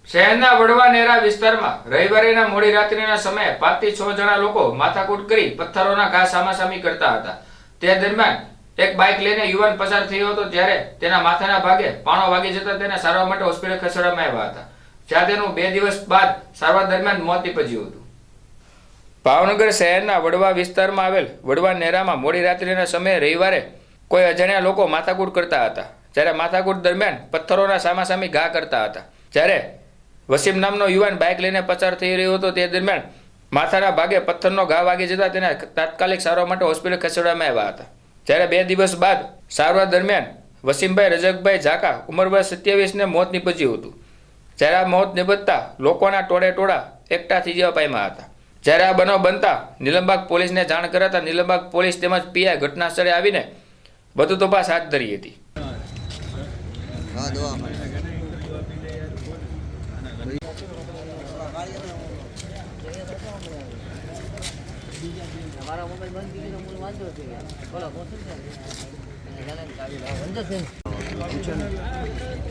શહેરના વડવા નેરા વિસ્તારમાં રવિવારેના મોડી રાત્રિના સમયે 5 થી 6 જણા લોકો માથાકૂટ કરી પથ્થરોના ઘા સામાસામી કરતા હતા। તે દરમિયાન એક બાઇક લઈને યુવાન પસાર થયો હતો, ત્યારે તેના માથાના ભાગે પાણો વાગી જતા તેને સારવાર માટે હોસ્પિટલ ખસેડવામાં આવ્યા હતા, જ્યાં તેનું 2 દિવસ બાદ સારવાર દરમિયાન મોત નીપજ્યું હતું। ભાવનગર શહેરના વડવા વિસ્તારમાં આવેલ વડવા નેરામાં મોડી રાત્રિના સમયે રવિવારે કોઈ અજાણ્યા લોકો માથાકૂટ કરતા હતા, જ્યારે માથાકૂટ દરમિયાન પથ્થરોના સામાસામી ઘા કરતા હતા। જ્યારે વસીમ નામનો યુવાન બાઇક લઈને પસાર થઈ રહ્યો હતો, તે દરમિયાન માથાના ભાગે પથ્થરનો ઘા વાગી જતા તેને તાત્કાલિક સારવાર માટે હોસ્પિટલ ખસેડવામાં આવ્યા હતા, જ્યારે 2 દિવસ બાદ સારવાર દરમિયાન વસીમભાઈ રજકભાઈ ઝાકા ઉંમર વર્ષ 27 ને મોત નીપજ્યું હતું। જ્યારે આ મોત નીપજતા લોકોના ટોળા એકઠા થઈ જવા પામ્યા હતા। જ્યારે આ બનાવ બનતા નીલમબાગ પોલીસને જાણ કરાતા નીલમબાગ પોલીસ તેમજ પીઆઈ ઘટના સ્થળે આવીને વધુ તપાસ હાથ ધરી હતી।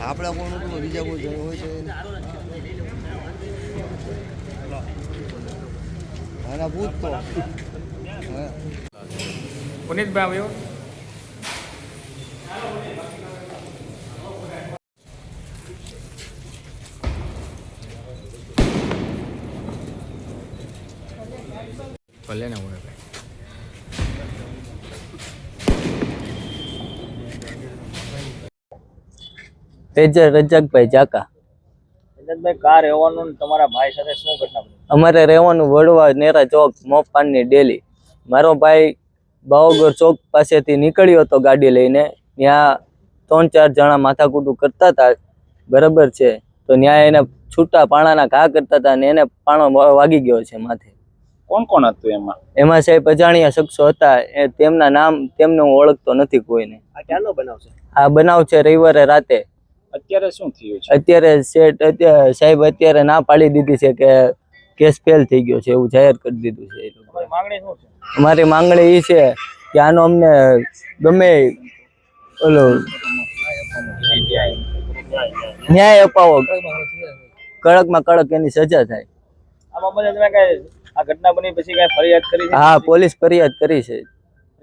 આપણા કોણ બીજા કોઈ હોય છે આના ભૂત તો પુનિતભાઈ આવ્યો ભલે ને હું તેજર રજકભાઈ ઝાકા। રજકભાઈ, કાર રહેવાનું તમારા ભાઈ સાથે શું ઘટના બની? અમારે રહેવાનું વડવા નેરા ચોક મોપાનની ડેલી। મારો ભાઈ બાવગર ચોક પાસેથી નીકળ્યો હતો ગાડી લઈને, ત્યાં 3-4 જણા માથાકૂટું કરતા હતા, બરાબર છે, તો ત્યાં એને છૂટા પાણાના ઘા કરતા હતા અને એને પાણો વાગી ગયો છે માથે। કોણ કોણ હતું એમાં? એમાં સાહેબ અજાણ્યા શખ્સો હતા, તેમના નામ તેમને હું ઓળખતો નથી કોઈને। આ ક્યાંનો બનાવ છે? આ બનાવ છે રવિવારે રાતે। અત્યારે શું થયું છે? અત્યારે સાહેબ અત્યારે ના પાડી દીધી છે કે કેસ ફેલ થઈ ગયો છે, એવું જાહેર કરી દીધું છે। તમારી માંગણી શું છે? અમારી માંગણી એ છે કે આનો અમને ગમે ઓલો ન્યાય અપાવો, કડકમાં કડક એની સજા થાય। આ બાબતે તમે કઈ આ ઘટના બની પછી કઈ ફરિયાદ કરી છે? હા, પોલીસ ફરિયાદ કરી છે।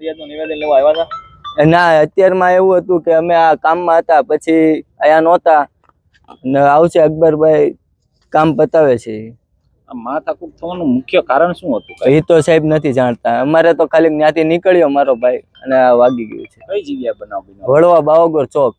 ફરિયાદનું નિવેદન લેવા આવ્યા હતા? ના, અત્યારમાં એવું હતું કે અમે આ કામમાં હતા, પછી અહીંયા નહોતા ને આવશે અકબરભાઈ કામ પતાવે છે। આ માથાકૂટ થવાનું મુખ્ય કારણ શું હતું? એ તો સાહેબ નથી જાણતા, અમારે તો ખાલી ત્યાંથી નીકળ્યો મારો ભાઈ અને આ વાગી ગયું છે। કઈ જગ્યાએ બનાવ બન્યો? વડવા બાવગર ચોક।